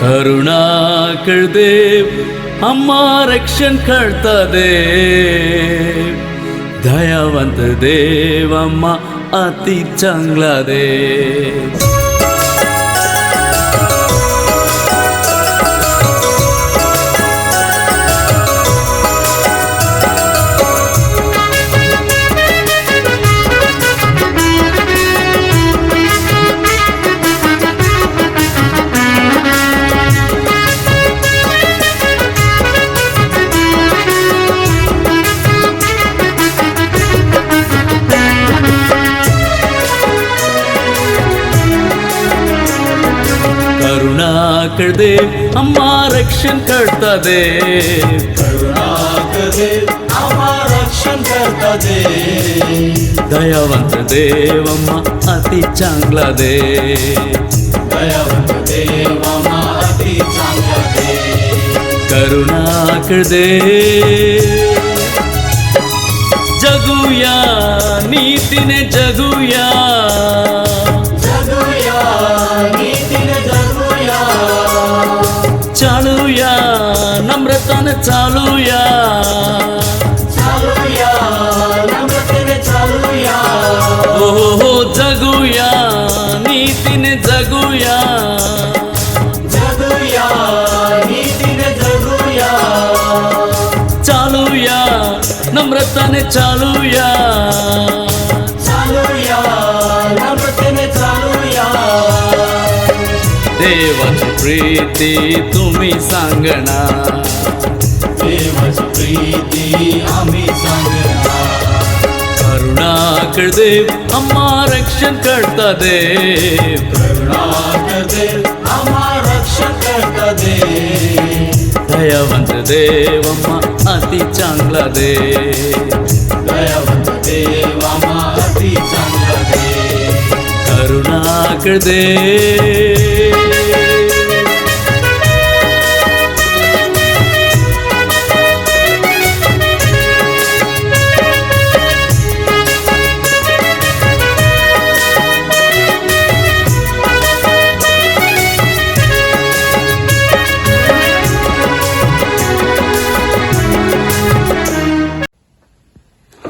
करुणाकर देव अम्मा रक्षण करता देव, दयावंत देव अम्मा अति चांगला देव. करुणाकर देव अम्मा रक्षण करता देव, करुणाकर देव अम्मा रक्षण करता देव, दयावंत देव अम्मा अति चांगला देव, दयावंत देव अम्मा अति चांगला देव. करुणाकर देव जगूया नीतीने जगूया, जगूया नीतीने जगूया, चालूया नम्रताने चालूया, चालूया नम्रतेने चालूया, हो जगूया नीतीने जगूया, जगूया नीतीने जगूया, चालूया नम्रताने चालूया, चालूया नम्रतेने चालूया. देवाची प्रीती तुम्ही सांगणार, देवाची प्रीती आम्ही सांगणार. करुणाकर देव अम्मा रक्षण करता देव, करुणाकर देव आम्हा रक्षण करता देव, दयावंत देव अम्मा अति चांगला देव, दयावंत देव आम्हा अति चांगला देव. करुणाकर देव.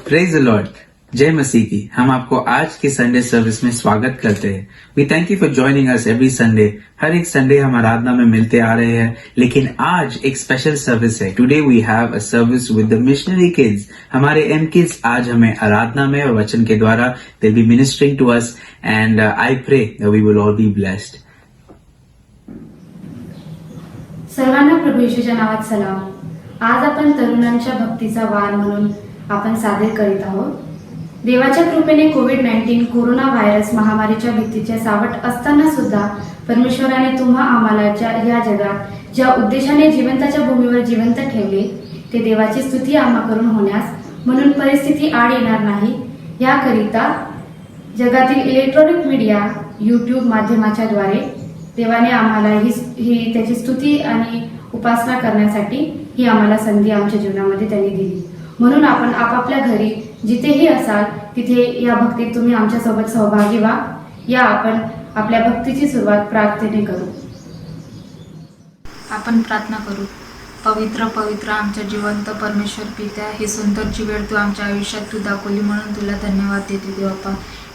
प्रेज द लॉर्ड, जय मसीह की. हम आपको आज के संडे सर्विस में स्वागत करते हैं. We thank you for joining us every Sunday. हर एक संडे हम आराधना में मिलते आ रहे हैं, लेकिन आज एक स्पेशल सर्विस है. Today we have a service with the missionary kids. हमारे एम किड्स आज हमें आराधना में और वचन के द्वारा they will be ministering to us, and I pray that we will all be blessed. सर्वांना प्रभू येशूच्या नावात सलाम. आज आपण तरुणांच्या भक्तीचा वार म्हणून आपण सादर करीत आहोत. देवाच्या कृपेने कोविड-19 कोरोना व्हायरस महामारीच्या भीतीचे सावट असताना सुद्धा परमेश्वराने तुम्हा आम्हाला या जगात ज्या उद्देशाने जिवंताच्या भूमीवर जिवंत ठेवले ते देवाची स्तुती आम्हा करून होण्यास, म्हणून परिस्थिती आड येणार नाही याकरिता जगातील इलेक्ट्रॉनिक मीडिया यूट्यूब माध्यमाच्या द्वारे देवाने आम्हाला ही त्याची स्तुती आणि उपासना करण्यासाठी ही आम्हाला संधी आमच्या जीवनामध्ये त्यांनी दिली. म्हणून आपण आपापल्या घरी जिथेही असाल तिथे या भक्तीत तुम्ही आमच्यासोबत सहभागी व्हा. या आपण आपल्या भक्तीची सुरुवात प्रार्थनेने करू. आपण प्रार्थना करू. पवित्र पवित्र आमच्या जिवंत परमेश्वर पित्या, ही सुंदरची वेळ तू आमच्या आयुष्यात तू दाखवली म्हणून तुला धन्यवाद देते देवप्पा.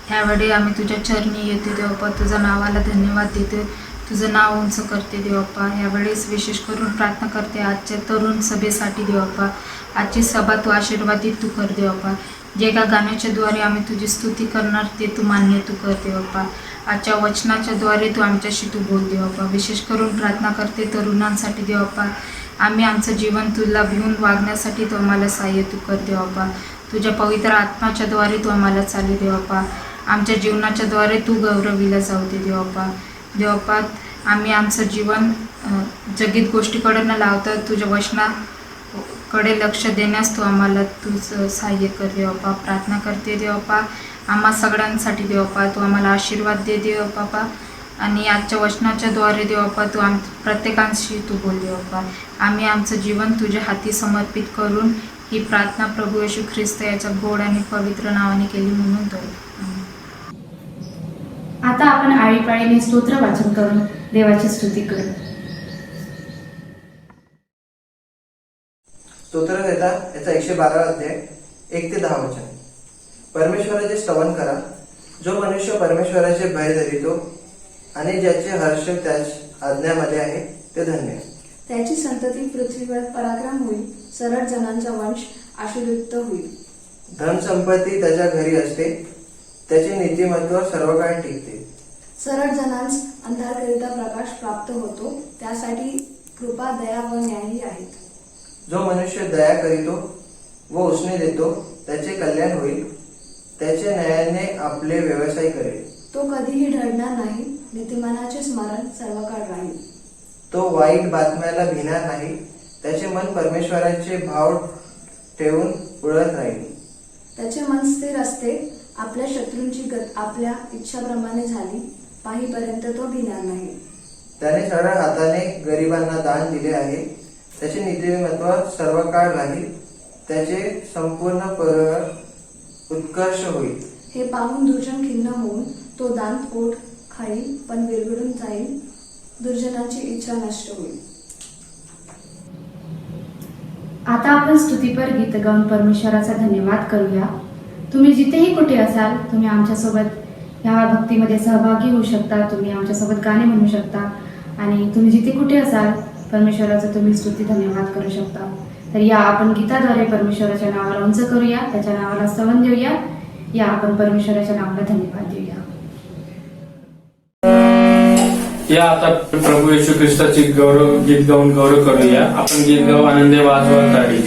ह्यावेळी आम्ही तुझ्या चरणी येते देवप्पा. तुझ्या नावाला धन्यवाद देते, तुझं नाव उंच करते देवप्पा. ह्यावेळेस विशेष करून प्रार्थना करते आजच्या तरुण सभेसाठी देवप्पा. आजची सभा तू आशीर्वादित तू कर देवप्पा. जे का गाण्याच्या द्वारे आम्ही तुझी स्तुती करणार ते तू मान्य तू कर देवप्पा. आजच्या वचनाच्या द्वारे तू आमच्याशी तू बोल देवप्पा. विशेष करून प्रार्थना करते तरुणांसाठी देवप्पा. आम्ही आमचं जीवन तुला भिवून वागण्यासाठी तू आम्हाला सहाय्य तू कर देवप्पा. तुझ्या पवित्र आत्माच्या द्वारे तू आम्हाला चालू देवप्पा. आमच्या जीवनाच्या द्वारे तू गौरविला जाऊ दे देवप्पा. देवप्पा, आम्ही आमचं जीवन जगीत गोष्टीकडे न लावता तुझ्या वचनाकडे लक्ष देण्यास तू आम्हाला तू सहाय्य कर देवप्पा. प्रार्थना करते देवप्पा आम्हा सगळ्यांसाठी देवप्पा. तू आम्हाला आशीर्वाद दे देवप्पा. आणि आजच्या वचनाच्या द्वारे देवप्पा तू प्रत्येकांशी तू बोल देवप्पा. आम्ही आमचं जीवन तुझ्या हाती समर्पित करून ही प्रार्थना प्रभू येशू ख्रिस्त याच्या गोड आणि पवित्र नावाने केली म्हणून तो. आता आपण आळीपाळीने स्तोत्र वाचन करून देवाची स्तुती करू. स्तोत्रकर्ता याचा 112 अध्याय 1 ते 10 वचन. परमेश्वराचे स्तवन करा, जो मनुष्य परमेश्वराचे भय धरितो आणि ज्याचे हर्ष त्याच आज्ञामध्ये आहे ते धन्य. त्याची संतती पृथ्वीवर पराक्रम होईल, सरळ जनांचा वंश आशीर्युक्त होईल. धन संपत्ती त्याच्या घरी असते, त्याचे नीतिमत्व सर्व काळ टिकते. सरळ जनांस अंधारकरिता प्रकाश प्राप्त होतो, त्यासाठी कृपा, दया व न्यायही आहेत. जो मनुष्य दया करीतो व उसने देतो त्याचे कल्याण होईल, त्याचे न्यायाने आपले व्यवसाय करेल. तो कधीही ढळणार नाही, नीतिमानाचे स्मरण सर्व काळ राहील. तो वाईट बातम्याला भिणार नाही, त्याचे मन परमेश्वराचे भाव ठेवून उडत राहील. त्याचे मन स्थिर असते, आपल्या शत्रूंची गत आपल्या इच्छाप्रमाणे झाली, पाहीपर्यंत तो भिणार नाही. त्याने सरळ हाताने गरिबांना दान दिले आहे, त्याचे नीतिमत्व सर्व काळ राहील, त्याचे संपूर्ण उत्कर्ष होईल. हे पाहून दुर्जन खिन्न होऊन तो दान पोट खाईल, पण विरघळून जाईल, दुर्जनाची इच्छा नष्ट होईल. आता आपण स्तुतीपर गीत गाऊन परमेश्वराचा धन्यवाद करूया. तुम्ही जिथेही कुठे असाल, तुम्ही आमच्यासोबत ह्या भक्तीमध्ये सहभागी होऊ शकता. तुम्ही आमच्यासोबत गाणे म्हणू शकता आणि तुम्ही जिथे कुठे असाल परमेश्वराचा तुम्ही स्तुती धन्यवाद करू शकता. तर या आपण गीताद्वारे परमेश्वराच्या नावाला उंच करूया, त्याच्या नावाला स्तवन देऊया. या आपण परमेश्वराच्या नावाला धन्यवाद देऊया. या आता प्रभू येशू ख्रिस्ताची गीत गाऊन गौरव करूया. आपण गीत गाऊ आनंदे वाजवा ताडी.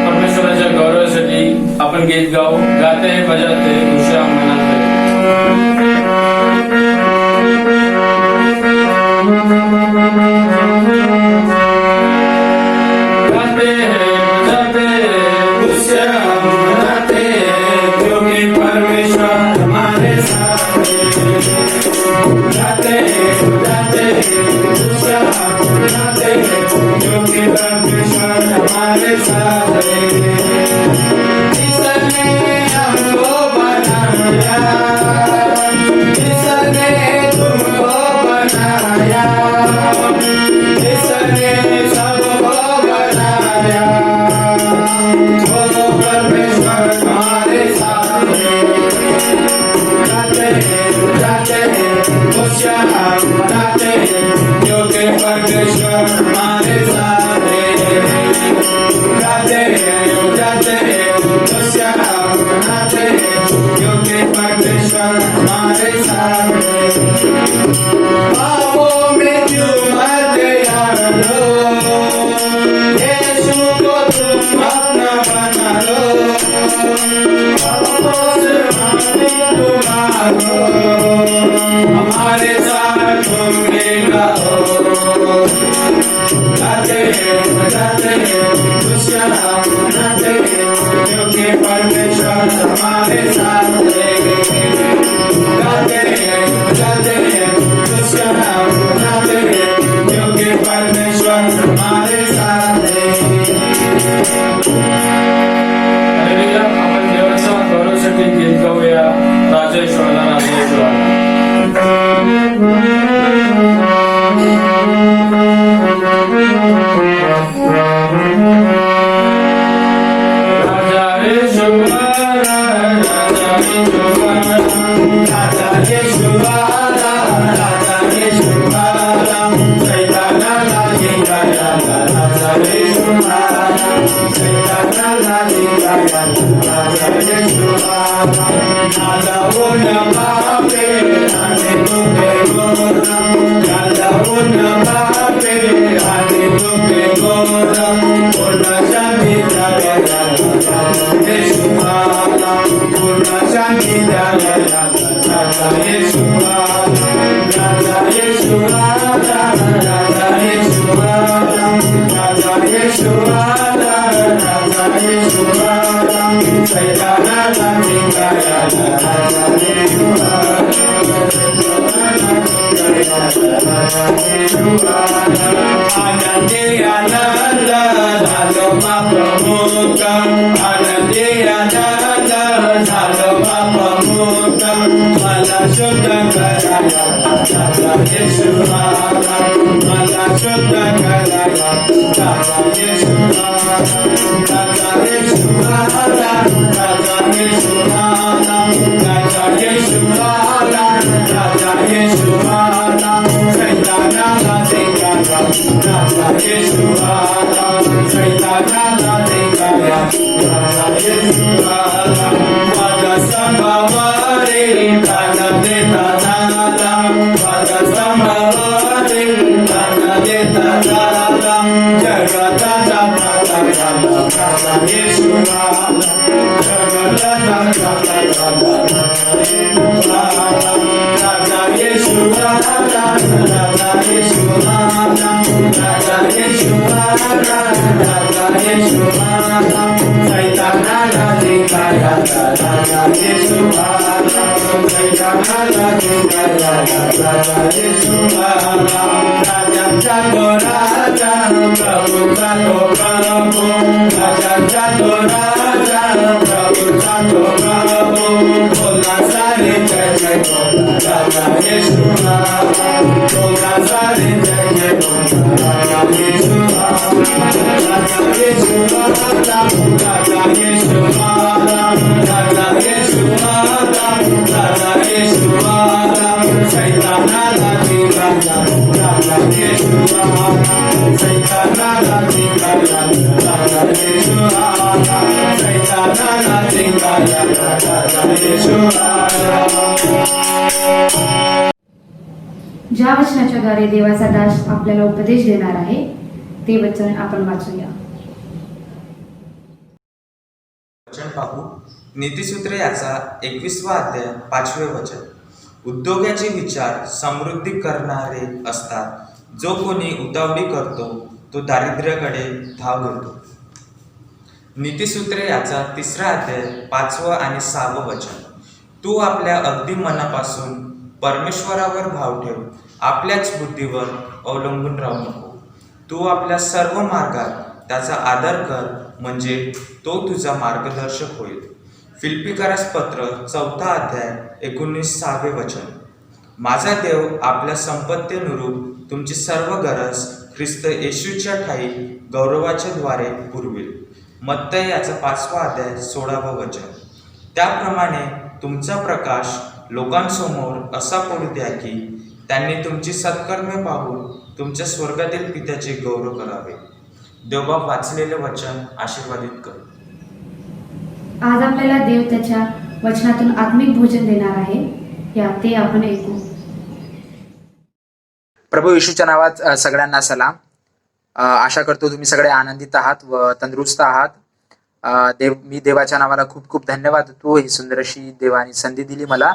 परमेश्वराच्या गौरवासाठी आपण गीत गाऊ. गाते बजाते खुशियां मनाते. यीशु को तुम अपना बना लो. हमारे साथ तुम गाओ, गाते हैं बजाते हैं खुशियाँ मनाते हैं, क्योंकि परमेश्वर हमारे साथ है। गाते हैं बजाते हैं खुशियाँ मनाते हैं, क्योंकि परमेश्वर हमारे साथ है। हालेलुया. आपण देवाच्या गौरवासाठी गीत गाऊया. राजेश्वराला राजेश्वराला. राजा येशूवाला, राजा येशूवाला, राजा येशूवाला, राजा येशूवाला, सैतानाला जिंकायला राजा येशूवाला, सैतानाला जिंकायला राजा येशूवाला. राजा उन बापे आणि तुके गोरा, राजा उन बापे आणि तुके गोरा, पूर्ण शांती द्यायला राजा येशूवाला, पूर्ण शांती द्यायला राजा येशूवाला, राजा येशूवाला, राजा येशूवाला, राजा येशूवाला, राजा येशूवाला, सैतानाला जिंकायला राजा येशूवाला, आनंदी आनंद झालो बाप्रमुख, आनंदी आनंद झालो बाप्रमुख, मला शुद्ध करायला राजा येशूवाला, मला शुद्ध करायला राजा येशूवाला, राजा येशूवाला, राजा येशूवाला, राजा येशूवाला, राजा येशूवाला, सैतानाला जिंकायला राजा येशूवाला, सैतानाला जिंकायला राजा येशूवाला. माझा संभावारे दान देता झाला, माझा संभावारे दान देता झाला, जगाचा जाता झाला राजा येशूवाला, जगाचा जाता झाला राजा येशूवाला, राजा येशूवाला, राजा येशूवाला, राजा येशूवाला, सैतानाला जिंकायला राजा येशूवाला, सैतानाला जिंकायला राजा येशूवाला. राजांचा तो राजा, प्रभूचा तो प्रभू, राजांचा तो राजा, प्रभूचा तो प्रभू, बोला सारे जय जय बोला राजा येशूवाला, बोला सारे जय जय बोला राजा येशूवाला, राजा येशूवाला, राजा येशूवाला, राजा येशूवाला, राजा येशूवाला, सैतानाला जिंकायला राजा येशूवाला, सैतानाला जिंकायला राजा येशूवाला, सैतानाला जिंकायला राजा येशूवाला. ज्या वचनाच्या द्वारे देवाचा दास आपल्याला उपदेश देणार आहे ते वचन आपण वाचूया. वचन पाहू. नीतिसूत्रे याचा 21वा अध्याय 5वे वचन. उद्योगाचे विचार समृद्धी करणारे असतात, जो कोणी उतावळी करतो तो दारिद्र्याकडे धाव घेतो. नीतिसूत्रे याचा 3रा अध्याय 5वं आणि 6वं वचन. तू आपल्या अगदी मनापासून परमेश्वरावर भाव ठेव, आपल्याच बुद्धीवर अवलंबून राहू नको. तू आपल्या सर्व मार्गात त्याचा आदर कर, म्हणजे तो तुझा मार्गदर्शक होईल. फिलिप्पिकरास पत्र 4था अध्याय 19वे वचन. माझा देव आपल्या संपत्तीनुरूप तुमची सर्व गरज ख्रिस्त येशूच्या ठायी गौरवाच्या द्वारे पुरवेल. मत्तई याचा 5वा अध्याय 16वं वचन. त्याप्रमाणे तुमचा प्रकाश लोकांसमोर असा पडू द्या की त्यांनी तुमची सत्कर्मे पाहून तुमच्या स्वर्गातील पित्याचे गौरव करावे. देवबाप वाचलेले वचन आशीर्वादित कर. आज आपल्याला देव त्याच्या वचनातून आत्मिक भोजन देणार आहे, ते आपण ऐकू. प्रभू येशूच्या नावात सगळ्यांना सलाम. आशा करतो तुम्ही सगळे आनंदित आहात व तंदुरुस्त आहात. मी देवाच्या नावाला खूप खूप धन्यवाद देतो. ही सुंदर अशी देवाने संधी दिली मला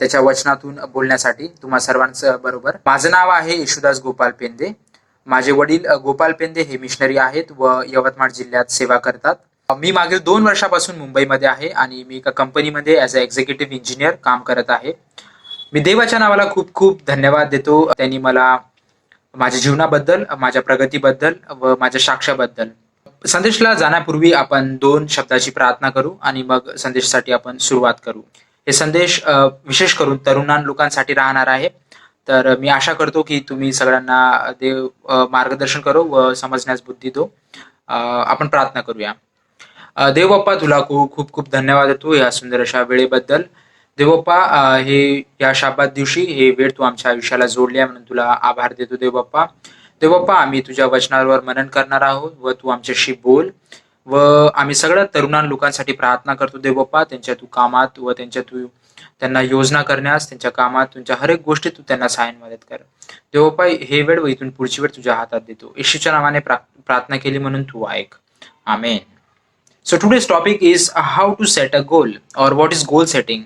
त्याच्या वचनातून बोलण्यासाठी तुम्हा सर्वांचं बरोबर. माझं नाव आहे येशुदास गोपाल पेंदे. माझे वडील गोपाल पेंदे हे मिशनरी आहेत व यवतमाळ जिल्ह्यात सेवा करतात. मी मागील 2 वर्षापासून मुंबईमध्ये आहे आणि मी एका कंपनीमध्ये ॲज अ एक्झिक्युटिव्ह इंजिनियर काम करत आहे. मी देवाच्या नावाला खूप खूप धन्यवाद देतो. त्यांनी मला माझ्या जीवनाबद्दल, माझ्या प्रगतीबद्दल व माझ्या साक्ष्याबद्दल. संदेशला जाण्यापूर्वी आपण 2 शब्दाची प्रार्थना करू आणि मग संदेशासाठी आपण सुरुवात करू. हे संदेश विशेष करून तरुण लोकांसाठी राहणार आहे. तर मी आशा करतो की तुम्ही सगळ्यांना देव मार्गदर्शन करो व समजण्यास बुद्धी दो. आपण प्रार्थना करूया. देव बाप्पा, तुला खूप खूप खूप धन्यवाद देतो या सुंदर अशा वेळेबद्दल. देव बाप्पा, हे या शाबात दिवशी हे वेळ तू आमच्या आयुष्याला जोडली आहे म्हणून तुला आभार देतो देव बाप्पा. देव बाप्पा, आम्ही तुझ्या वचनावर मनन करणार आहोत व तू आमच्याशी बोल व आम्ही सगळ्या तरुण लोकांसाठी प्रार्थना करतो देव बाप्पा. त्यांच्या तू कामात व त्यांना योजना करण्यास, त्यांच्या कामात तुमच्या हर एक गोष्टी तू त्यांना सहाय्य मदत कर देव बाप्पा. हे वेळ व इथून पुढची वेळ तुझ्या हातात देतो. येशूच्या नावाने प्रार्थना केली म्हणून तू ऐक. आमेन. So today's topic is how to set a goal or what is goal setting.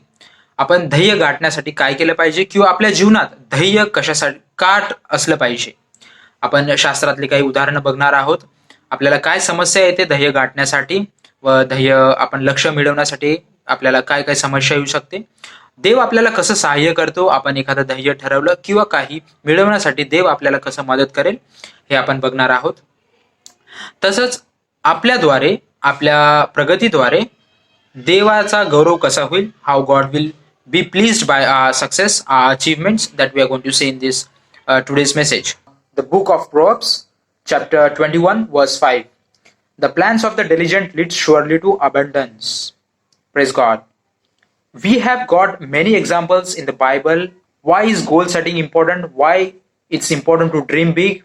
आपण ध्येय गाठण्यासाठी काय केलं पाहिजे किंवा आपल्या जीवनात ध्येय कशासाठी गाठ असलं पाहिजे. आपण शास्त्रातली काही उदाहरणं बघणार आहोत. आपल्याला काय समस्या येते ध्येय गाठण्यासाठी व ध्येय आपण लक्ष मिळवण्यासाठी आपल्याला काय काय समस्या येऊ शकते. देव आपल्याला कसं सहाय्य करतो, आपण एखादं ध्येय ठरवलं किंवा काही मिळवण्यासाठी देव आपल्याला कसं मदत करेल हे आपण बघणार आहोत. तसंच आपल्याद्वारे, आपल्या प्रगतीद्वारे देवाचा गौरव कसा होईल. How God will be pleased by our success, our achievements that we are going to see in this today's message. The book of Proverbs, chapter 21, verse 5. The plans of the diligent lead surely to abundance. Praise God. We have got many examples in the Bible. Why is goal setting important? Why it's important to dream big?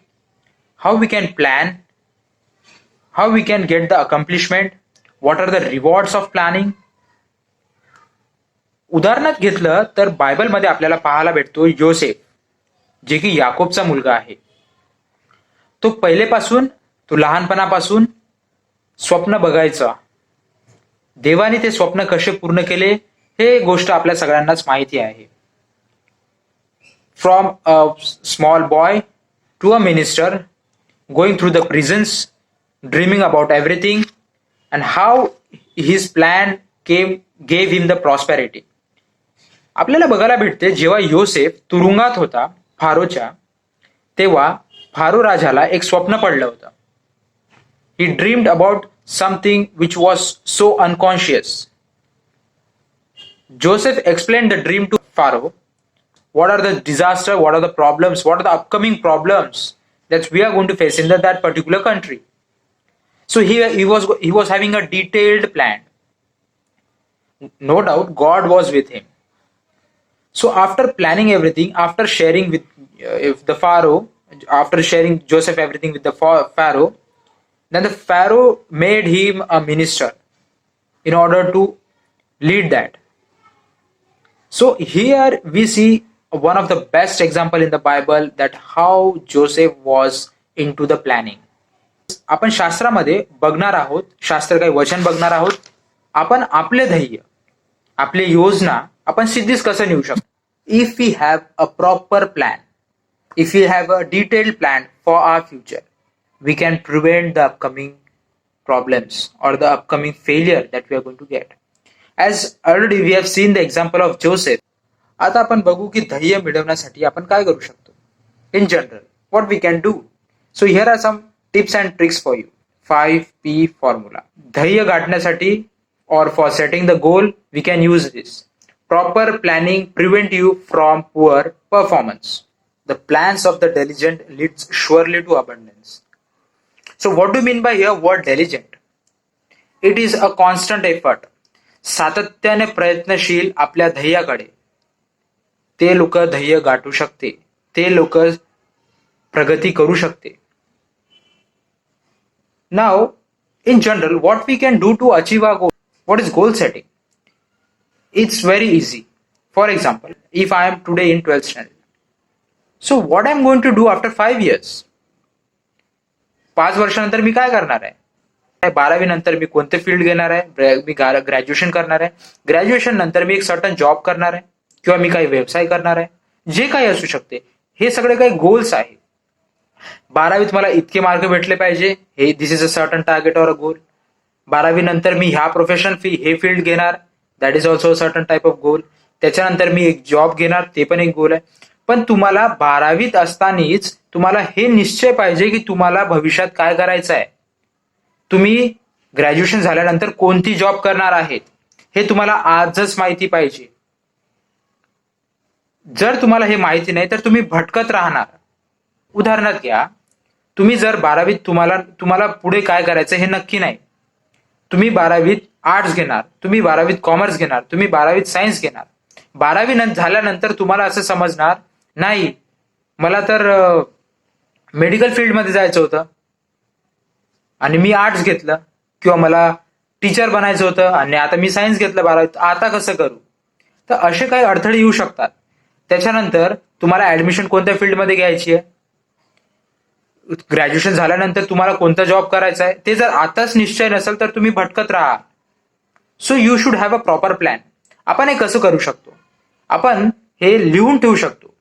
How we can plan? How we can get the accomplishment? What are the rewards of planning? उदाहरणात घेतलं तर बायबलमध्ये आपल्याला पाहायला भेटतो योसेफ, जे की याकोबचा मुलगा आहे. तो पहिलेपासून, तो लहानपणापासून स्वप्न बघायचा. देवाने ते स्वप्न कसे पूर्ण केले हे गोष्ट आपल्या सगळ्यांनाच माहिती आहे. From a small boy to a minister, going through the prisons, dreaming about everything and how his plan gave him the prosperity. आपल्याला बघायला भेटते जेव्हा योसेफ तुरुंगात होता फारोच्या, तेव्हा फारो राजाला एक स्वप्न पडलं होतं. He dreamed about something which was so unconscious. Joseph explain the dream to Pharaoh. What are the disaster, what are the problems, what are the upcoming problems that we are going to face in that particular country. So he was having a detailed plan. No doubt God was with him. So after planning everything, after sharing with the Pharaoh, after sharing Joseph everything with the Pharaoh, then the Pharaoh made him a minister in order to lead that. So here we see one of the best example in the Bible that how Joseph was into the planning. आपण शास्त्रामध्ये बघणार आहोत, शास्त्र काही वचन बघणार आहोत. आपण आपले ध्येय, आपली योजना आपण सिद्धीस कसं नेऊ शकतो. If we have a proper plan, if we have a detailed plan for our future, we can prevent the upcoming problems or the upcoming failure that we are going to get. As already we have seen the example of Joseph. आता आपण बघू की ध्येय मिळवण्यासाठी आपण काय करू शकतो. In general, what we can do. So here are some tips and tricks for you. 5P formula. ध्येय गाठण्यासाठी or for setting the goal, we can use this. Proper planning prevent you from poor performance. The plans of the diligent leads surely to abundance. So what do you mean by here word diligent? It is a constant effort. सातत्याने प्रयत्नशील आपल्या ध्येयाकडे ते लोक ध्येय गाठू शकते, ते लोक प्रगती करू शकते. Now, in general, what we can do to achieve our goal? What is goal setting? It's very easy. For example, if I am today in 12th standard, so what I'm going to do after 5 years? 5 वर्षानंतर मी काय करणार आहे. 12वी नंतर मी कोणते field घेणार आहे, मी graduation करणार आहे, ग्रॅज्युएशन नंतर मी एक सर्टन जॉब करणार आहे किंवा मी काही व्यवसाय करणार आहे, जे काही असू शकते. हे सगळे काही गोल्स आहे. 12वीत मला इतके मार्क भेटले पाहिजे, हे this is a certain target or a goal. 12वी नंतर मी ह्या प्रोफेशनल हे फील्ड घेणार, that is also a certain type of goal. त्याच्यानंतर मी एक जॉब घेणार, ते पण एक गोल आहे. पण तुम्हाला 12वीत असतानाच तुम्हाला हे निश्चय पाहिजे की तुम्हाला भविष्यात काय करायचं आहे. तुम्ही ग्रॅज्युएशन झाल्यानंतर कोणती जॉब करणार आहेत हे तुम्हाला आजच माहिती पाहिजे. जर तुम्हाला हे माहिती नाही तर तुम्ही भटकत राहणार. उदाहरणार्थ घ्या, तुम्ही जर 12वीत तुम्हाला पुढे काय करायचं हे नक्की नाही. तुम्ही 12वीत आर्ट्स घेणार, तुम्ही 12वीत कॉमर्स घेणार, तुम्ही 12वीत सायन्स घेणार. 12वी झाल्यानंतर तुम्हाला असं समजणार, नाही मला तर मेडिकल फील्डमध्ये जायचं होतं आणि मी आर्ट्स घेतलं, किंवा मला टीचर बनायचं होतं आणि आता मी सायन्स घेतलं 12वीत, आता कसं करू. तर असे काही अडथळे येऊ शकतात. त्याच्यानंतर तुम्हाला ऍडमिशन कोणत्या फील्डमध्ये घ्यायची आहे, ग्रॅज्युएशन झाल्यानंतर तुम्हाला कोणता जॉब करायचा आहे, ते जर आताच निश्चय नसेल तर तुम्ही भटकत राहा. So you should have a proper plan. आपण हे कसं करू शकतो, आपण हे लिहून ठेवू शकतो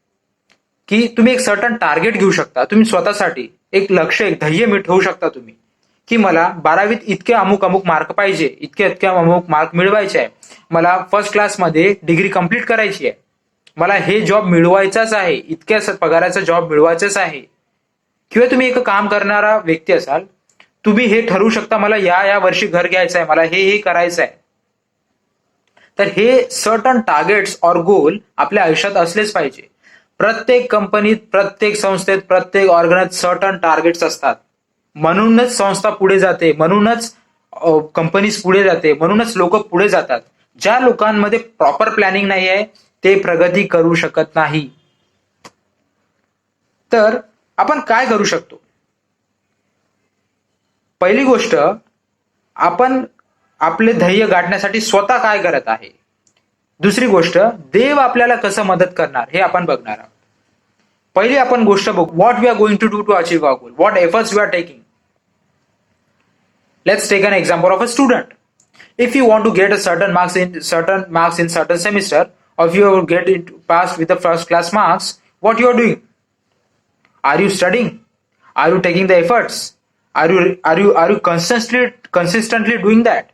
की तुम्ही एक सर्टन टार्गेट घेऊ शकता. तुम्ही स्वतःसाठी एक लक्ष, एक ध्येय ठेवू शकता तुम्ही, की मला 12वीत इतके अमुक मार्क पाहिजे, इतके अमुक मार्क मिळवायचे आहे, मला फर्स्ट क्लासमध्ये डिग्री कंप्लीट करायची आहे, मला हे जॉब मिळवायचाच आहे, इतक्या पगाराचा जॉब मिळवायचाच आहे. किंवा तुम्ही एक काम करणारा व्यक्ती असाल, तुम्ही हे ठरवू शकता मला या वर्षी घर घ्यायचं आहे, मला हे करायचं आहे. तर हे सर्टन टार्गेट्स और गोल आपल्या आयुष्यात असलेच पाहिजे. प्रत्येक कंपनीत, प्रत्येक संस्थेत, प्रत्येक ऑर्गनात सर्टन टार्गेट्स असतात. म्हणूनच संस्था पुढे जाते, म्हणूनच कंपनीज पुढे जाते, म्हणूनच लोक पुढे जातात. ज्या लोकांमध्ये प्रॉपर प्लॅनिंग नाही आहे ते प्रगती करू शकत नाही. तर आपण काय करू शकतो. पहिली गोष्ट, आपण आपले ध्येय गाठण्यासाठी स्वतः काय करत आहे. दुसरी गोष्ट, देव आपल्याला कसं मदत करणार हे आपण बघणार आहोत. पहिली आपण गोष्ट बघू, what we are going to do to achieve our goal, what efforts we are taking. Let's take an example of a student. If you want to get a certain marks in certain semester, or if you get it passed with the first class marks, what you are doing? Are you studying? Are you taking the efforts? Are you consistently doing that?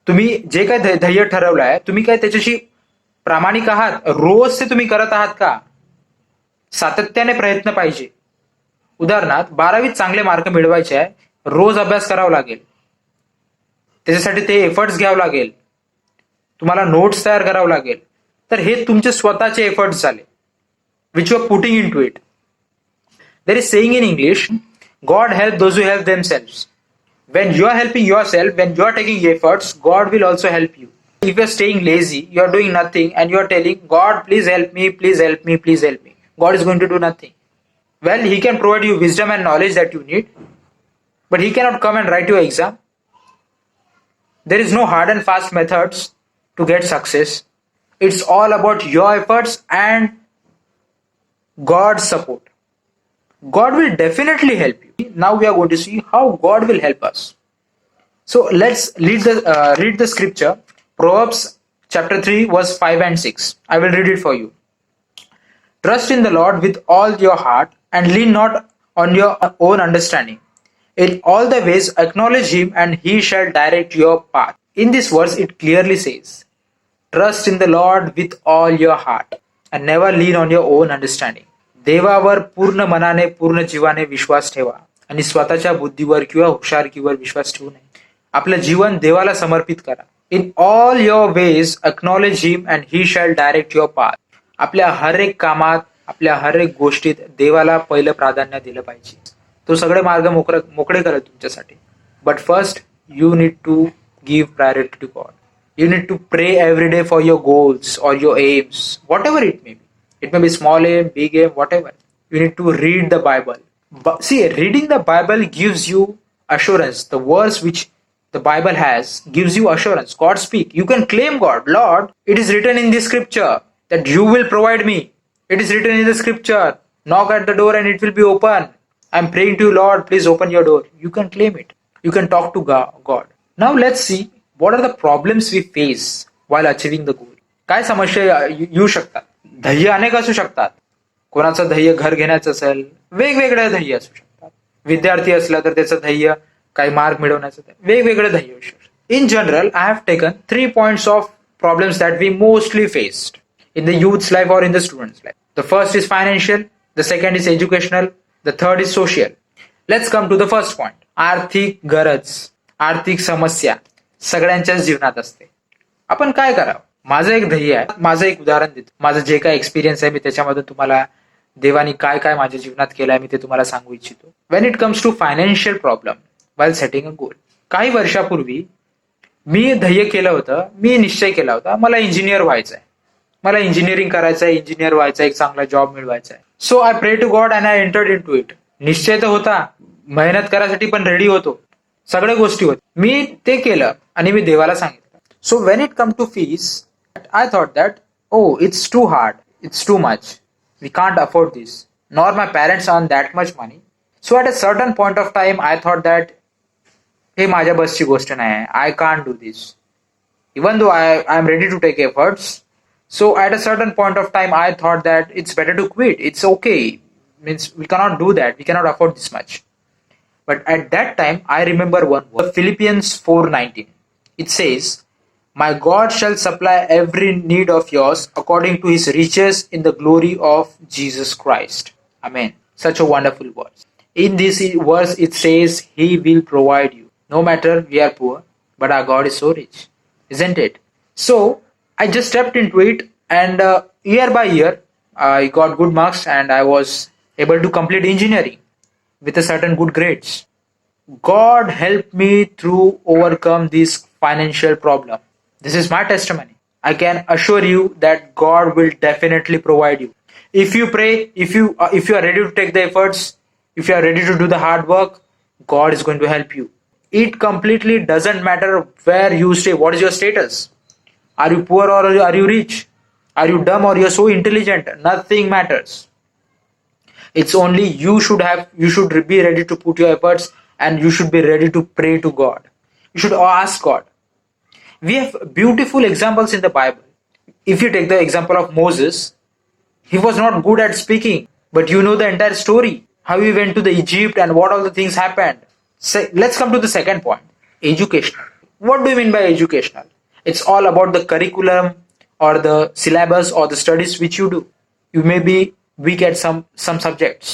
तुम्ही जे काही ध्येय ठरवलं आहे, तुम्ही काय त्याच्याशी प्रामाणिक आहात? रोज ते तुम्ही करत आहात का? सातत्याने प्रयत्न पाहिजे. उदाहरणार्थ 12वीत चांगले मार्क मिळवायचे आहे, रोज अभ्यास करावा लागेल, त्याच्यासाठी ते एफर्ट्स घ्यावं लागेल, तुम्हाला नोट्स तयार करावं लागेल. तर हे तुमचे स्वतःचे एफर्ट्स झाले, which you are putting in to it. There is saying in English, God help those who help themselves. When you are helping yourself, when you are taking efforts, God will also help you. If you are staying lazy, you are doing nothing, and you are telling God, please help me, please help me, please help me, God is going to do nothing. Well, He can provide you wisdom and knowledge that you need, but He cannot come and write your exam. There is no hard and fast methods to get success. It's all about your efforts and God's support. God will definitely help you. Now we are going to see how God will help us. So let's read the scripture, Proverbs chapter 3 verse 5 and 6. I will read it for you. Trust in the Lord with all your heart and lean not on your own understanding. In all the ways acknowledge Him and He shall direct your path. In this verse it clearly says, trust in the Lord with all your heart and never lean on your own understanding. देवावर पूर्ण मनाने, पूर्ण जीवाने विश्वास ठेवा आणि स्वतःच्या बुद्धीवर किंवा हुशारकीवर विश्वास ठेवू नये. आपलं जीवन देवाला समर्पित करा. In all your ways acknowledge him and he shall direct your path. आपल्या हर एक कामात, आपल्या हर एक गोष्टीत देवाला पहिलं प्राधान्य दिलं पाहिजे. तो सगळे मार्ग मोकळे करेल तुमच्यासाठी. But first you need to give priority to God. You need to pray every day for your goals or your aims, whatever it may be. It may be small aim, big aim, whatever. You need to read the Bible. But see, reading the Bible gives you assurance. The words which the Bible has gives you assurance. God speak. You can claim God. Lord, it is written in the scripture that you will provide me. It is written in the scripture. Knock at the door and it will be open. I'm praying to you, Lord, please open your door. You can claim it. You can talk to God. Now let's see what are the problems we face while achieving the goal. काय समस्या येऊ शकतात? ध्येय अनेक असू शकतात. कोणाचं ध्येय घर घेण्याचं असेल, वेगवेगळे ध्येय असू शकतात. विद्यार्थी असला तर त्याचं ध्येय काही मार्क मिळवण्याचं, वेगवेगळे ध्येय असू शकतात. In general, I have taken 3 points of problems that we mostly faced in the youth's life or in the student's life. The first is financial, the second is educational, the third is social. Let's come to the first point. आर्थिक गरज, आर्थिक समस्या सगळ्यांच्याच जीवनात असते. आपण काय करावं? माझं एक ध्येय आहे, माझं एक उदाहरण देतो. माझं जे काय एक्सपिरियन्स आहे मी त्याच्यामध्ये तुम्हाला देवानी काय काय माझ्या जीवनात केलंय मी ते तुम्हाला सांगू इच्छितो. When it comes to financial problem while setting a goal. काही वर्षापूर्वी मी ध्येय केलं होतं, मी निश्चय केला होता मला इंजिनियर व्हायचंय, मला इंजिनिअरिंग करायचंय, इंजिनियर व्हायचं, एक चांगला जॉब मिळवायचा आहे. So I pray to God and I entered in to it. निश्चय तर होता, मेहनत करायसाठी पण रेडी होतो, सगळ्या गोष्टी होत्या. मी ते केलं आणि मी देवाला सांगितलं. So when it come to fees I thought that it's too hard, it's too much, we can't afford this, nor my parents earn that much money. So at a certain point of time I thought that हे माझ्या बसची गोष्ट नाही आहे, I can't do this even though I am ready to take efforts. So at a certain point of time, I thought that it's better to quit. It's okay. Means we cannot do that. We cannot afford this much. But at that time, I remember one word, Philippians 4:19. It says, "My God shall supply every need of yours according to His riches in the glory of Jesus Christ." Amen. Such a wonderful verse. In this verse, it says, He will provide you. No matter we are poor, but our God is so rich, isn't it? So I just stepped into it, and year by year I got good marks and I was able to complete engineering with a certain good grades. God helped me through overcome this financial problem. This is my testimony. I can assure you that God will definitely provide you. If you pray, if you are ready to take the efforts, if you are ready to do the hard work, God is going to help you. It completely doesn't matter where you stay, what is your status. Are you poor or are you rich? Are you dumb or you're so intelligent? Nothing matters. It's only you should be ready to put your efforts, and you should be ready to pray to God. You should ask God. We have beautiful examples in the Bible. If you take the example of Moses, he was not good at speaking, but you know the entire story. How he went to the Egypt and what all the things happened. Let's come to the second point. Educational. What do you mean by educational? It's all about the curriculum or the syllabus or the studies which you do. You may be weak at some subjects.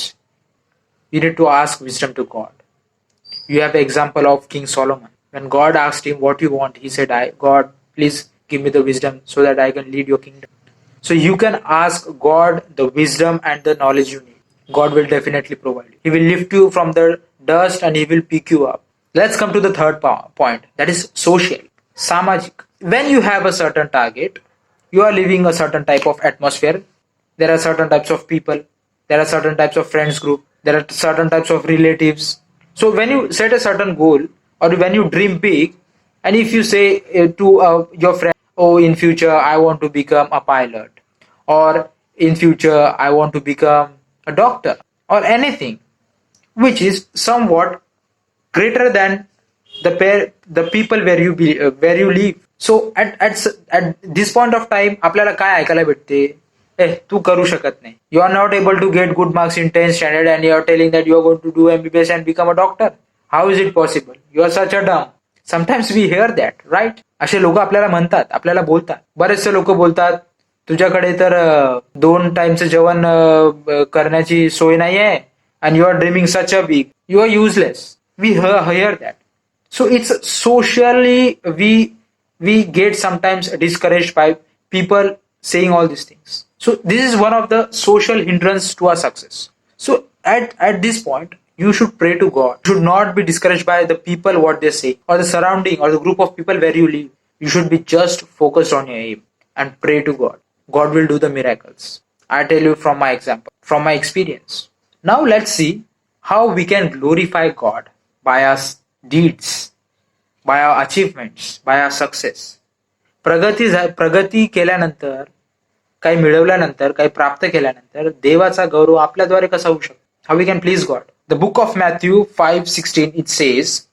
You need to ask wisdom to God. You have the example of King Solomon. When God asked him what you want, he said, God, please give me the wisdom so that I can lead your kingdom. So you can ask God the wisdom and the knowledge you need. God will definitely provide you. He will lift you from the dust and He will pick you up. Let's come to the third point. That is social. Samajik. When you have a certain target, you are living a certain type of atmosphere. There are certain types of people. There are certain types of friends group. There are certain types of relatives. So when you set a certain goal, or when you dream big, and if you say to your friend, in future I want to become a pilot, or in future I want to become a doctor, or anything which is somewhat greater than the people where you live. So at this point of time आपल्याला काय ऐकायला भेटते? तू करू शकत नाही. You are not able to get good marks in 10th standard and you are telling that you are going to do MBBS and become a doctor. How is it possible? You are such a dumb. Sometimes we hear that, right? असे लोक आपल्याला म्हणतात, आपल्याला बोलतात. बरेचसे लोक बोलतात तुझ्याकडे तर 2 टाइमचं जेवण करण्याची सोय नाहीये and you are dreaming such a big. You are useless. We hear that. So it's socially we get sometimes discouraged by people saying all these things. So this is one of the social hindrance to our success. So at this point, you should pray to God. You should not be discouraged by the people, what they say, or the surrounding or the group of people where you live. You should be just focused on your aim and pray to God. God will do the miracles. I tell you from my example, from my experience. Now let's see how we can glorify God by our deeds, by our achievements, by our success. प्रगती केल्यानंतर, काही मिळवल्यानंतर, काही प्राप्त केल्यानंतर देवाचा गौरव आपल्याद्वारे कसा होऊ शकतो? How we can please God? The book of Matthew 5:16 it says,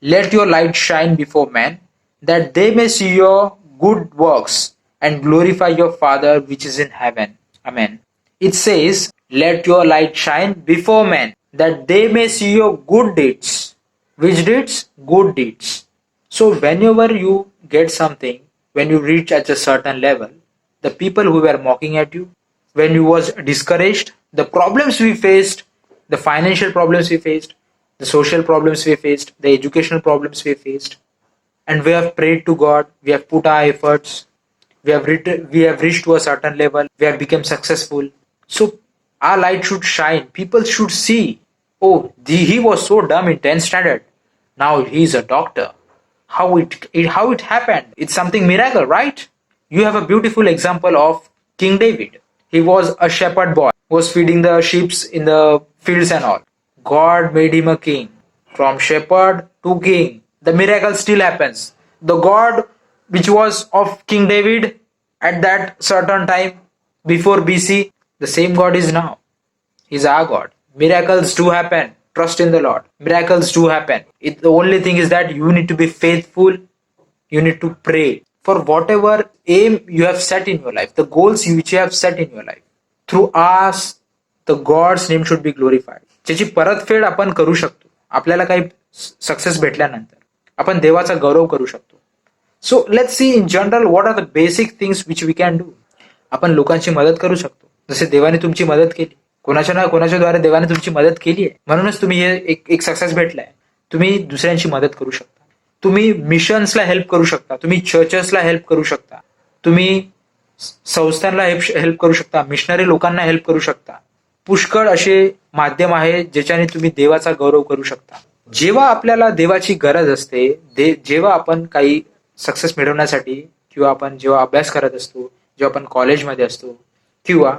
let your light shine before men, that they may see your good works and glorify your Father which is in heaven. Amen. It says, let your light shine before men, that they may see your good deeds. Which deeds? Good deeds. So whenever you get something, when you reach at a certain level, the people who were mocking at you, when you was discouraged, the problems we faced, the financial problems we faced, the social problems we faced, the educational problems we faced, and we have prayed to God, we have put our efforts, we have reached to a certain level, we have become successful. So our light should shine. People should see, oh, he was so dumb in 10th standard. Now he is a doctor. How it happened? It's something miracle, right? You have a beautiful example of King David. He was a shepherd boy, was feeding the sheep in the fields and all. God made him a king. From shepherd to king. The miracle still happens. The God which was of King David at that certain time before BC, the same God is now. He's our God. Miracles do happen. Trust in the Lord. Miracles do happen. The only thing is that you need to be faithful. You need to pray for whatever aim you have set in your life, the goals which you have set in your life. Through us, the God's name should be glorified. ज्याची परतफेड आपण करू शकतो. आपल्याला काही success भेटल्यानंतर आपण देवाचा गौरव करू शकतो. So let's see in general what are the basic things which we can do. आपण लोकांची मदत करू शकतो. जसे देवाने तुमची मदत केली, कोणाच्या ना कोणाच्या द्वारे देवाने तुमची मदत केली आहे, म्हणूनच तुम्ही हे एक सक्सेस भेटलाय. तुम्ही दुसऱ्यांची मदत करू शकता. तुम्ही मिशन्सला हेल्प करू शकता. तुम्ही चर्चेसला हेल्प करू शकता. तुम्ही संस्थांना हेल्प करू शकता. मिशनरी लोकांना हेल्प करू शकता. पुष्कळ असे माध्यम आहे ज्याच्याने तुम्ही देवाचा गौरव करू शकता. जेव्हा आपल्याला देवाची गरज असते, जेव्हा आपण काही सक्सेस मिळवण्यासाठी किंवा आपण जेव्हा अभ्यास करत असतो, जेव्हा आपण कॉलेजमध्ये असतो किंवा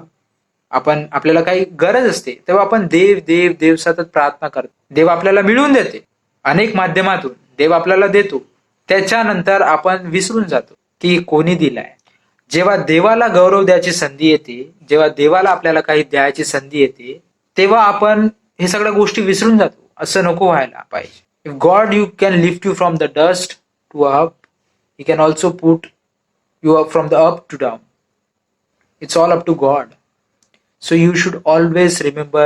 आपल्याला काही गरज असते, तेव्हा आपण देव सतत प्रार्थना करतो. देव आपल्याला मिळवून देते अनेक माध्यमातून. देव आपल्याला देतो. त्याच्यानंतर आपण विसरून जातो की कोणी दिलाय. जेव्हा देवाला गौरव द्यायची संधी येते, जेव्हा देवाला आपल्याला काही द्यायची संधी येते, तेव्हा आपण हे सगळ्या गोष्टी विसरून जातो. असं नको व्हायला पाहिजे. If God you can lift you from the dust to up, he can also put you up from the up to down. It's all up to God. So you should always remember,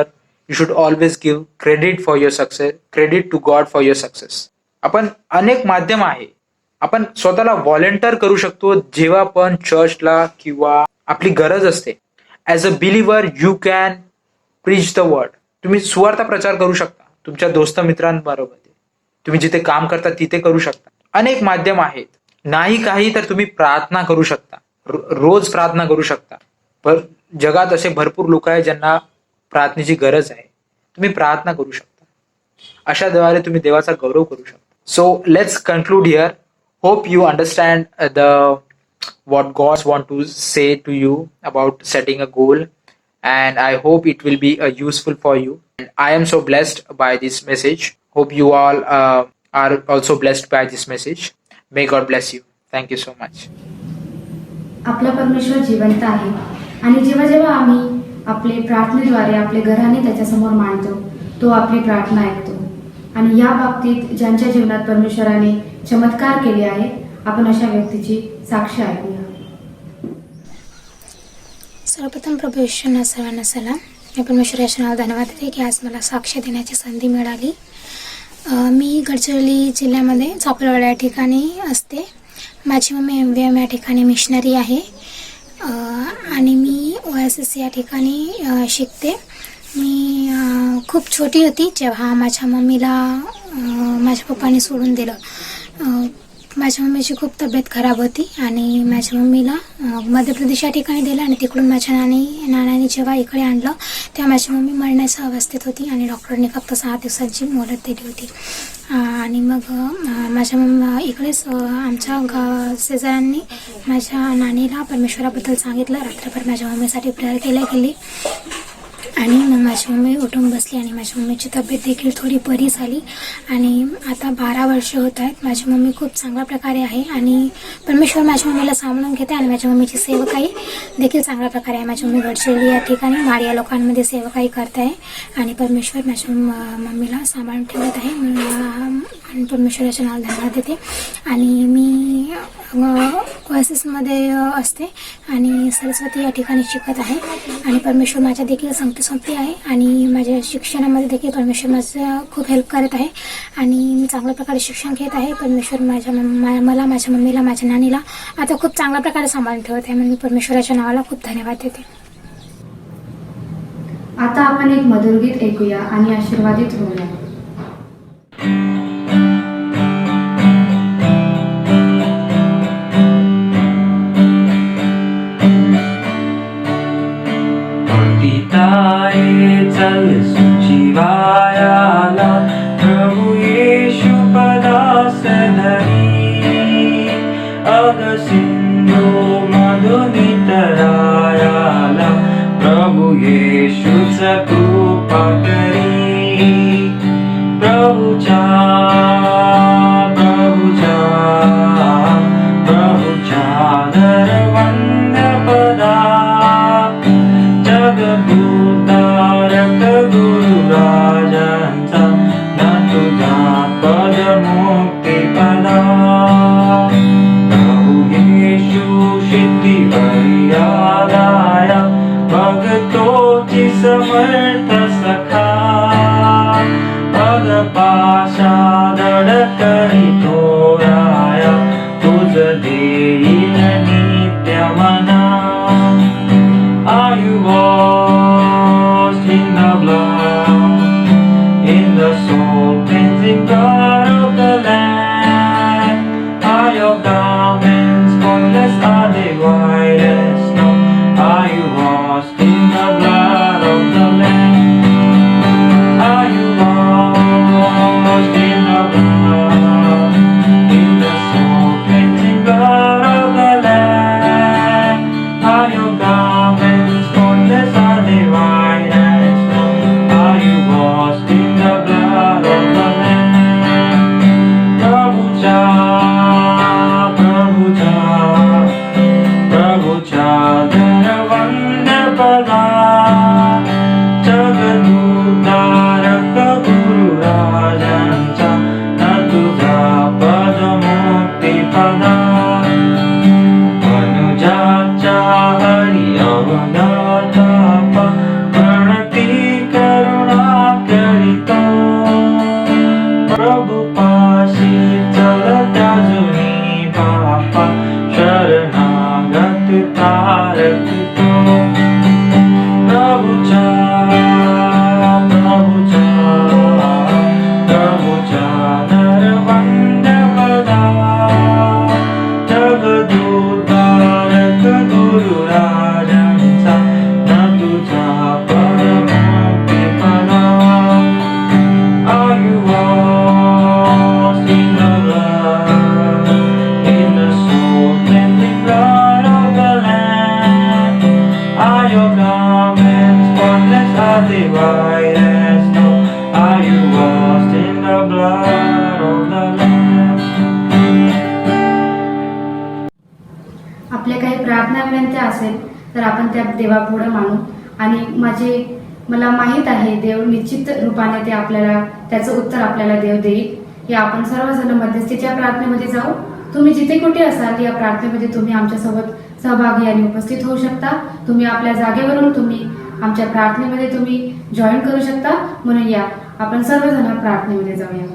you should always give credit for your success, credit to God for your success. आपण अनेक माध्यम आहे. आपण स्वतःला volunteer करू शकतो जेव्हा पण चर्चला किंवा आपली गरज असते. As a believer you can preach the word. तुम्ही सुवार्थ प्रचार करू शकता तुमच्या दोस्त मित्रांबरोबर. तुम्ही जिथे काम करता तिथे करू शकता. अनेक माध्यम आहेत. नाही काही तर तुम्ही प्रार्थना करू शकता. रोज प्रार्थना करू शकता. पण जगात असे भरपूर लोक आहेत ज्यांना प्रार्थनेची गरज आहे. तुम्ही प्रार्थना करू शकता. अशा द्वारे तुम्ही देवाचा गौरव करू शकता. So let's conclude here. Hope you understand what God want to say to you about setting a goal, and I hope it will be useful for you. And I am so blessed by this message. Hope you all are also blessed by this message. May God bless you. Thank you so much. आपला परमेश्वर जिवंत आहे आणि जेव्हा जेव्हा आम्ही आपले प्रार्थनेद्वारे आपले घराने त्याच्यासमोर मांडतो, तो आपली प्रार्थना ऐकतो. आणि या बाबतीत ज्यांच्या जीवनात परमेश्वराने चमत्कार केले आहे, आपण अशा व्यक्तीची साक्ष ऐकूया. सर्वप्रथम प्रभू येशूंना सर्वांना सलाम. मी परमेश्वराच्या नावाला धन्यवाद देते की आज मला साक्ष देण्याची संधी मिळाली. मी गडचिरोली जिल्ह्यामध्ये चापेरवाडा या ठिकाणी असते. माझी मम्मी MVM या ठिकाणी मिशनरी आहे आणि मी OSS या ठिकाणी शिकते. मी खूप छोटी होती जेव्हा माझ्या मम्मीला माझ्या पप्पाने सोडून दिलं. माझ्या मम्मीची खूप तब्येत खराब होती आणि माझ्या मम्मीला मध्य प्रदेश या ठिकाणी दिलं आणि तिकडून माझ्या नानाने जेव्हा इकडे आणलं तेव्हा माझी मम्मी मरण्याच्या अवस्थेत होती आणि डॉक्टरने फक्त 6 दिवसांची मोहलत दिली होती. आणि मग माझ्या इकडेच आमच्या शेजाऱ्यांनी माझ्या नानीला परमेश्वराबद्दल सांगितलं. रात्रभर माझ्या मम्मीसाठी प्रेयर केली आणि मग माझी मम्मी उठून बसली आणि माझ्या मम्मीची तब्येत देखील थोडी बरी झाली आणि आता 12 वर्ष होत आहेत. माझी मम्मी खूप चांगल्या प्रकारे आहे आणि परमेश्वर माझ्या मम्मीला सांभाळून घेते आणि माझ्या मम्मीची सेवकाई देखील चांगल्या प्रकारे आहे. माझी मम्मी गडचिरोली या ठिकाणी माड या लोकांमध्ये सेवकाई करत आहे आणि परमेश्वर माझ्या मम्मीला सांभाळून ठेवत आहे. मी परमेश्वराच्या नावाला धन्यवाद देते. आणि मी क्लासेसमध्ये असते आणि सरस्वती या ठिकाणी शिकत आहे. आणि परमेश्वर माझ्या देखील संपत्ती आहे आणि माझ्या शिक्षणामध्ये देखील परमेश्वर माझं खूप हेल्प करत आहे. आणि मी चांगल्या प्रकारे शिक्षण घेत आहे. परमेश्वर मला, माझ्या मम्मीला, माझ्या नानीला आता खूप चांगल्या प्रकारे सांभाळून ठेवत आहे. म्हणून मी परमेश्वराच्या नावाला खूप धन्यवाद देते. आता आपण एक मधुर गीत ऐकूया आणि आशीर्वादित होऊया. पतिताए चल सुचिवायाला प्रभु येशु पदास धरी अग सिंधू मधुनितरायाला प्रभु येशुच कृपा करी प्रभुच्या धरवंद पदा जगदूतारक गुरु राजांचा ना तुझा पद मुक्ती पदा प्रभु येशू शिट्टीवरी आलाया भगतोची समर्थ सखा पद पाशा दड करीतो राया तुझ देईल नित्य मना. Are you washed in the blood, in the soul cleansing blood of the Lamb? Are your garments spotless? Are they white as snow? Are you washed in the blood of the Lamb? Are you washed in the blood, in the soul cleansing blood of the Lamb? Are your garments spotless? Are they white as snow? Are you washed in the blood of the Lamb? प्रभुच्या धनवंद पदा जगदूतारक गुरु राजांचा ना तुझा पद मुक्ती पदा अनुजाच्या हरी अवघाताप प्रणती करुणा करीतो प्रभु पाशी चलत्या जुनी बापा शरणागत तारक तो प्रभुच्या नरवंद पदा जगदूतारक गुरु राजांचा ना तुझा परमुक्ती पदा. Are you washed in the blood, in the soul cleansing blood of the Lamb? Are your garments spotless? Are they white as snow? Are you washed in the blood of the Lamb? आपल्या काही प्रार्थना विनंत्या असेल तर आपण त्या देवापुढे मानू. आणि मला माहीत आहे देव निश्चित रूपाने ते आपल्याला त्याचं उत्तर आपल्याला देव देईल. या आपण सर्वजण मध्यस्थीच्या प्रार्थनेमध्ये जाऊ. तुम्ही जिथे कुठे असाल या प्रार्थनेमध्ये तुम्ही आमच्यासोबत सहभागी आणि उपस्थित होऊ शकता. तुम्ही आपल्या जागेवरून तुम्ही आमच्या प्रार्थनेमध्ये तुम्ही जॉईन करू शकता. म्हणून या आपण सर्वजण प्रार्थनेमध्ये जाऊया.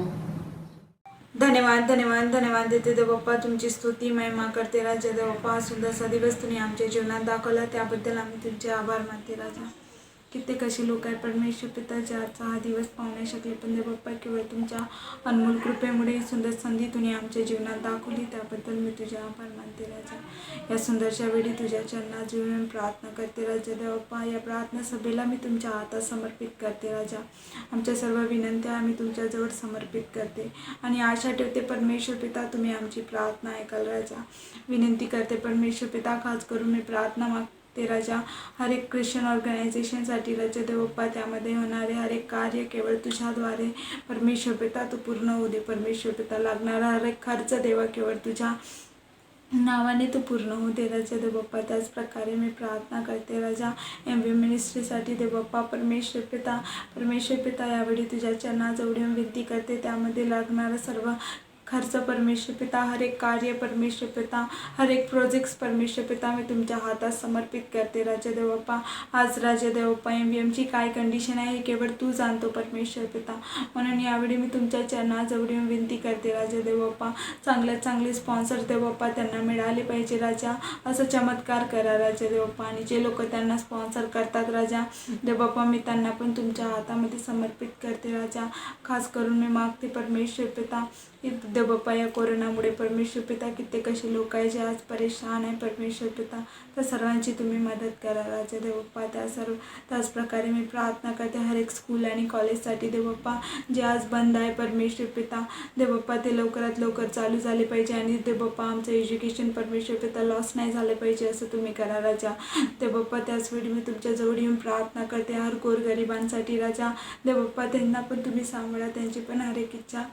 धन्यवाद धन्यवाद धन्यवाद देते देव बाप्पा. तुमची स्तुती महिमा करते राजा. देव बाप्पा हा सुंदरसा दिवस तुम्ही आमच्या जीवनात दाखवला त्याबद्दल आम्ही तुमचे आभार मानते राजा. कित्येक अशी लोक आहेत परमेश्वर पिताच्या आजचा हा दिवस पाहू नाही शकले, पण देव बाप्पा केवळ तुमच्या अनमोल कृपेमुळे सुंदर संधी तुम्ही आमच्या जीवनात दाखवली त्याबद्दल मी तुझे आभार मानते राजा. या सुंदरशा वेळी तुझ्या चरणात जीवन प्रार्थना करते राजा. देव बाप्पा या प्रार्थना सभेला मी तुमच्या हातात समर्पित करते राजा. आमच्या सर्व विनंत्या आम्ही तुमच्याजवळ समर्पित करते आणि आशा ठेवते परमेश्वर पिता तुम्ही आमची प्रार्थना ऐकाल राजा. विनंती करते परमेश्वर पिता खास करून मी प्रार्थना मागते राजा हर एक ख्रिश्चन ऑर्गनायझेशनसाठी राजा. देव बाप्पा त्यामध्ये होणारे हर एक कार्य केवळ तुझ्याद्वारे परमेश्वर पिता तू पूर्ण होऊ दे. परमेश्वर पिता लागणारा हर एक खर्च देवा केवळ तुझ्या नावाने तो पूर्ण होते राजा देव बाप्पा. त्याच प्रकारे मी प्रार्थना करते राजा MVM मिनिस्ट्रीसाठी देव बाप्पा. परमेश्वर पिता यावेळी तुझ्या चरणाजवळ येऊन विनंती करते. त्यामध्ये लागणारा सर्व खर्च परमेश्वर पिता, हर एक कार्य परमेश्वर पिता, हर एक प्रोजेक्ट्स परमेश्वर पिता मी तुमच्या हातात समर्पित करते राजा देव बाप्पा. आज राजा देव बाप्पा MVMची काय कंडिशन आहे हे केवळ तू जाणतो परमेश्वर पिता. म्हणून यावेळी मी तुमच्या चरणाजवळ येऊन विनंती करते राजा देव बाप्पा. चांगल्यात चांगले स्पॉन्सर देव बाप्पा त्यांना मिळाले पाहिजे राजा. असं चमत्कार करा राजा देव बाप्पा. आणि जे लोक त्यांना स्पॉन्सर करतात राजा देव बाप्पा मी त्यांना पण तुमच्या हातामध्ये समर्पित करते राजा. खास करून मी मागते परमेश्वर पिता देव बाप्पा, या कोरोनामुळे परमेश्वर पिता कित्येक असे लोक आहे जे आज परेशान आहे परमेश्वर पिता. तर सर्वांची तुम्ही मदत करा राजा देव बाप्पा. त्याच प्रकारे मी प्रार्थना करते हर एक स्कूल आणि कॉलेजसाठी देव बाप्पा, जे आज बंद आहे परमेश्वर पिता देव बाप्पा. ते लवकरात लवकर चालू झाले पाहिजे आणि देव बाप्पा आमचं एज्युकेशन परमेश्वर पिता लॉस नाही झाले पाहिजे असं तुम्ही करा राजा देव बाप्पा. त्याचवेळी मी तुमच्या जवळ येऊन प्रार्थना करते हर गोरगरिबांसाठी राजा देव बाप्पा. त्यांना पण तुम्ही सांभाळा, त्यांची पण हर एक इच्छा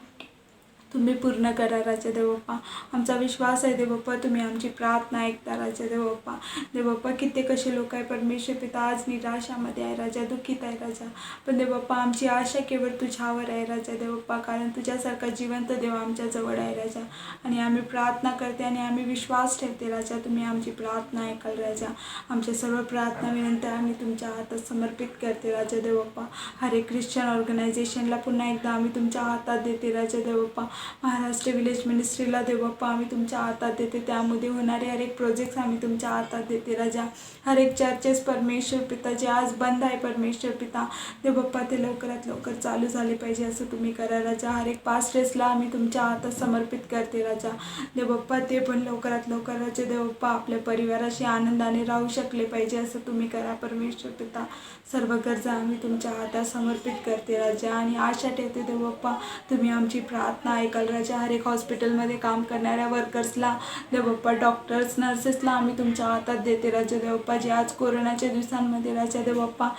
तुम्ही पूर्ण करा राजा देव बाप्पा. आमचा विश्वास आहे देव बाप्पा, तुम्ही आमची प्रार्थना ऐकता राजा देव बाप्पा. देव बाप्पा कित्येक असे लोक आहे परमेश्वर पिता आज निराशामध्ये आहे राजा, दुःखित आहे राजा. पण देव बाप्पा आमची आशा केवळ तुझ्यावर आहे राजा देव बाप्पा, कारण तुझ्यासारखा जिवंत देव आमच्या जवळ आहे राजा. आणि आम्ही प्रार्थना करते आणि आम्ही विश्वास ठेवते राजा, तुम्ही आमची प्रार्थना ऐकाल राजा. आमच्या सर्व प्रार्थना विनंती आम्ही तुमच्या हातात समर्पित करते राजा देव बाप्पा. हर एक ख्रिश्चन ऑर्गनायझेशनला पुन्हा एकदा आम्ही तुमच्या हातात देते राजा देव बाप्पा. महाराष्ट्र विलेज मिनिस्ट्रीला देव बाप्पा आम्ही तुमच्या हातात देते. त्यामध्ये होणारे हर एक प्रोजेक्ट्स आम्ही तुमच्या हातात देते राजा. हर एक चर्चेस परमेश्वर पिता जे आज बंद आहे परमेश्वर पिता देव बाप्पा, ते लवकरात लवकर चालू झाले पाहिजे असं तुम्ही करा राजा. हर एक पास्टर्सला आम्ही तुमच्या हातात समर्पित करते राजा देव बाप्पा. ते पण लवकरात लवकर राजा देव बाप्पा आपल्या परिवाराशी आनंदाने राहू शकले पाहिजे असं तुम्ही करा परमेश्वर पिता. सर्व गरजा आम्ही तुमच्या हातात समर्पित करते राजा. आणि आशा ठेवते देव बाप्पा, तुम्ही आमची प्रार्थना ऐकाल राजा. हर एक हॉस्पिटलमध्ये काम करणाऱ्या वर्कर्सला देव बाप्पा, डॉक्टर्स नर्सेसला आम्ही तुमच्या हातात देते राजा देव बाप्पा, जे आज कोरोनाच्या दिवसांमध्ये राजा देव बाप्पा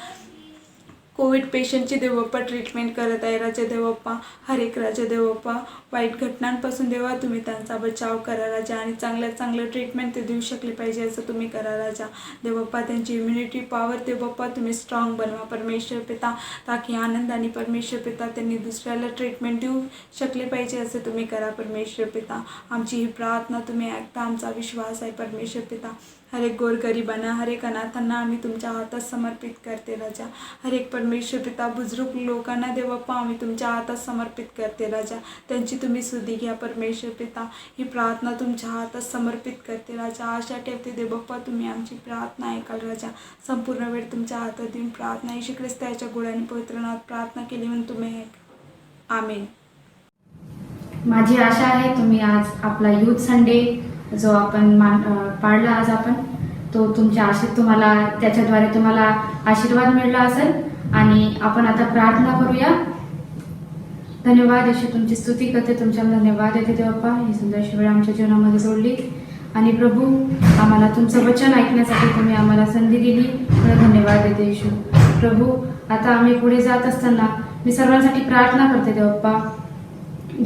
कोविड पेशंटची देव बाप्पा ट्रीटमेंट करत आहे राजा देव बाप्पा. हर एक राजा देव बाप्पा वाईट घटनांपासून देवा तुम्ही त्यांचा बचाव करा राजा. आणि चांगल्यात चांगलं ट्रीटमेंट ते देऊ शकले पाहिजे असं तुम्ही करा राजा देव बाप्पा. त्यांची इम्युनिटी पॉवर देव बाप्पा तुम्ही स्ट्रॉंग बनवा परमेश्वर पिता, ताकी आनंदाने परमेश्वर पिता त्यांनी दुसऱ्याला ट्रीटमेंट देऊ शकले पाहिजे असं तुम्ही करा परमेश्वर पिता. आमची ही प्रार्थना तुम्ही ऐकता, आमचा विश्वास आहे परमेश्वर पिता. हर एक गोरगरिबांना, हर एक अनाथांना आम्ही तुमच्या हातात समर्पित करते राजा. हर एक परमेश्वर पिता बुजुर्ग लोकांना देव बाप्पा आम्ही तुमच्या हातात समर्पित करते राजा. त्यांची तुम्ही सुधी घ्या परमेश्वर पिता. ही प्रार्थना तुमच्या हातात समर्पित करते राजा. आशा ठेवते देव बाप्पा, तुम्ही आमची प्रार्थना ऐकाल राजा. संपूर्ण वेळ तुमच्या हातात देऊन प्रार्थना येशू ख्रिस्त याच्या गोड्याने पवित्र नावात प्रार्थना केली म्हणून तुम्ही ऐक. आमेन. माझी आशा आहे तुम्ही आज आपला यूथ संडे जो आपण पाळला आज आपण, तो तुमच्या आशेत तुम्हाला त्याच्याद्वारे तुम्हाला आशीर्वाद मिळला असेल. आणि आपण आता प्रार्थना करूया. धन्यवाद येशू, तुमची स्तुती करते, तुमच्या धन्यवाद येते देव बाप्पा, ही सुंदरशी वेळ आमच्या जीवनामध्ये जोडली. आणि प्रभू, आम्हाला तुमचं वचन ऐकण्यासाठी तुम्ही आम्हाला संधी दिली, तुला धन्यवाद देते येशू. प्रभू, आता आम्ही पुढे जात असताना मी सर्वांसाठी प्रार्थना करते देव बाप्पा.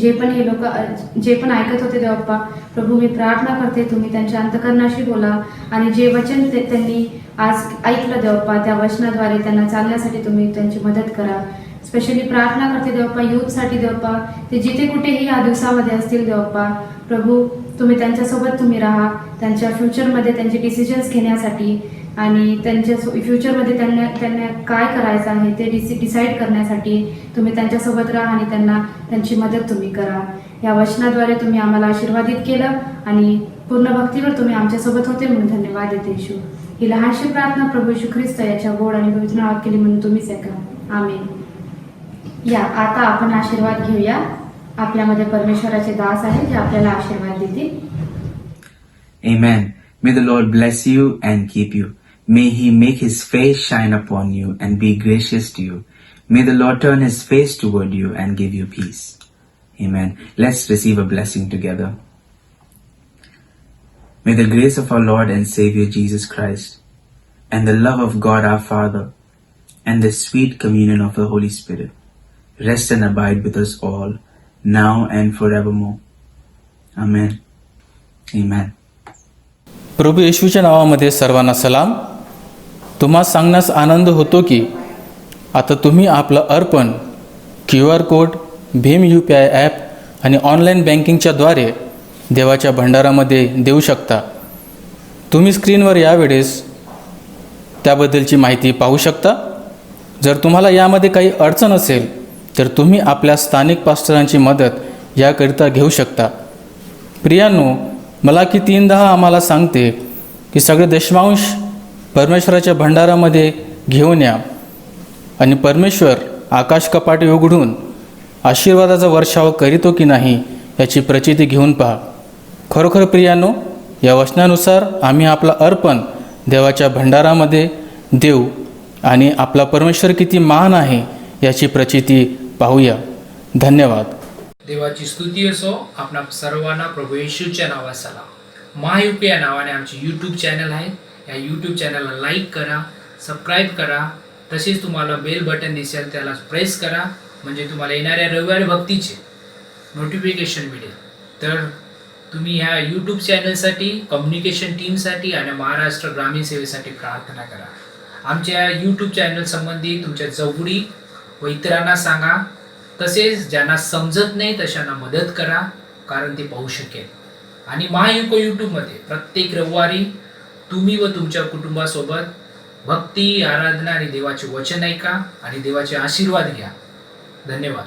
जे पण हे लोक जे पण ऐकत होते देव बाप्पा, प्रभू मी प्रार्थना करते तुम्ही त्यांच्या अंतकरणाशी बोला. आणि जे वचन त्यांनी आज ऐकलं देव बाप्पा, त्या वचनाद्वारे त्यांना चालण्यासाठी तुम्ही त्यांची मदत करा. स्पेशली प्रार्थना करते देव बाप्पा यूथसाठी देव बाप्पा, ते जिथे कुठेही या दिवसामध्ये असतील देव बाप्पा, प्रभू तुम्ही त्यांच्यासोबत तुम्ही राहा. त्यांच्या फ्युचरमध्ये त्यांचे डिसिजन्स घेण्यासाठी आणि त्यांच्या फ्युचरमध्ये त्यांना काय करायचं आहे ते डिसाईड करण्यासाठी तुम्ही त्यांच्यासोबत राहा आणि त्यांना त्यांची मदत तुम्ही करा. या वचनाद्वारे तुम्ही आम्हाला आशीर्वादित केलं आणि पूर्ण भक्तीवर तुम्ही आमच्यासोबत होते म्हणून धन्यवाद देते येशू. ही लहानशी प्रार्थना प्रभू येशू ख्रिस्त याच्या गोड आणि पवित्र नावात केली म्हणून तुम्हीच ऐका. आमेन. या आता आपण आशीर्वाद घेऊया. आपल्यामध्ये परमेश्वराचे दास आहे जे आपल्याला आशीर्वाद देतील. Amen. May the Lord bless you and keep you. May He make His face shine upon you and be gracious to you. May the Lord turn His face toward you and give you peace. Amen. Let's receive a blessing together. May the grace of our Lord and Savior Jesus Christ and the love of God our Father and the sweet communion of the Holy Spirit rest and abide with us all, now and forevermore. Amen. Amen. प्रभू येशूच्या नावामध्ये सर्वांना सलाम. तुम्हा सांगण्यास आनंद होतो की आता तुम्ही आपलं अर्पण QR code, Bhim UPI app आणि ऑनलाईन बँकिंगच्या द्वारे देवाच्या भंडारामध्ये देऊ शकता. तुम्ही स्क्रीनवर यावेळेस त्याबद्दलची माहिती पाहू शकता. जर तुम्हाला यामध्ये काही अडचण असेल तर तुम्ही आपल्या स्थानिक पास्टरांची मदत याकरिता घेऊ शकता. प्रियांनो, मला की 3:10 आम्हाला सांगते की सगळे दशमांश परमेश्वराच्या भंडारामध्ये घेऊन या आणि परमेश्वर आकाश कपाटे उघडून आशीर्वादाचा वर्षाव करीतो की नाही याची प्रचिती घेऊन पहा. खरोखर प्रियांनो, या वचनानुसार आम्ही आपला अर्पण देवाच्या भंडारामध्ये देऊ आणि आपला परमेश्वर किती महान आहे याची प्रचिती पाहूया. धन्यवाद. देवाची स्तुती असो. आपणा सर्वांना प्रभू येशूच्या नावात सलाम. महायुपी या नावाने आमचे यूट्यूब चॅनल आहे. या यूट्यूब चॅनलला लाईक करा, सबस्क्राईब करा. तसेच तुम्हाला बेल बटन दिसेल त्याला प्रेस करा, म्हणजे तुम्हाला येणाऱ्या रविवारी भक्तीचे नोटिफिकेशन मिळेल. तर तुम्ही ह्या यूट्यूब चॅनलसाठी, कम्युनिकेशन टीमसाठी आणि महाराष्ट्र ग्रामीण सेवेसाठी प्रार्थना करा. आमच्या यूट्यूब चॅनल संबंधी तुमच्या जवळी व इतरांना सांगा. तसेच ज्यांना समजत नाही तशांना मदत करा, कारण ते पाहू शकेल. आणि महायुको यूट्यूबमध्ये प्रत्येक रविवारी तुम्ही व तुमच्या कुटुंबासोबत भक्ती, आराधना आणि देवाचे वचन ऐका आणि देवाचे आशीर्वाद घ्या. धन्यवाद.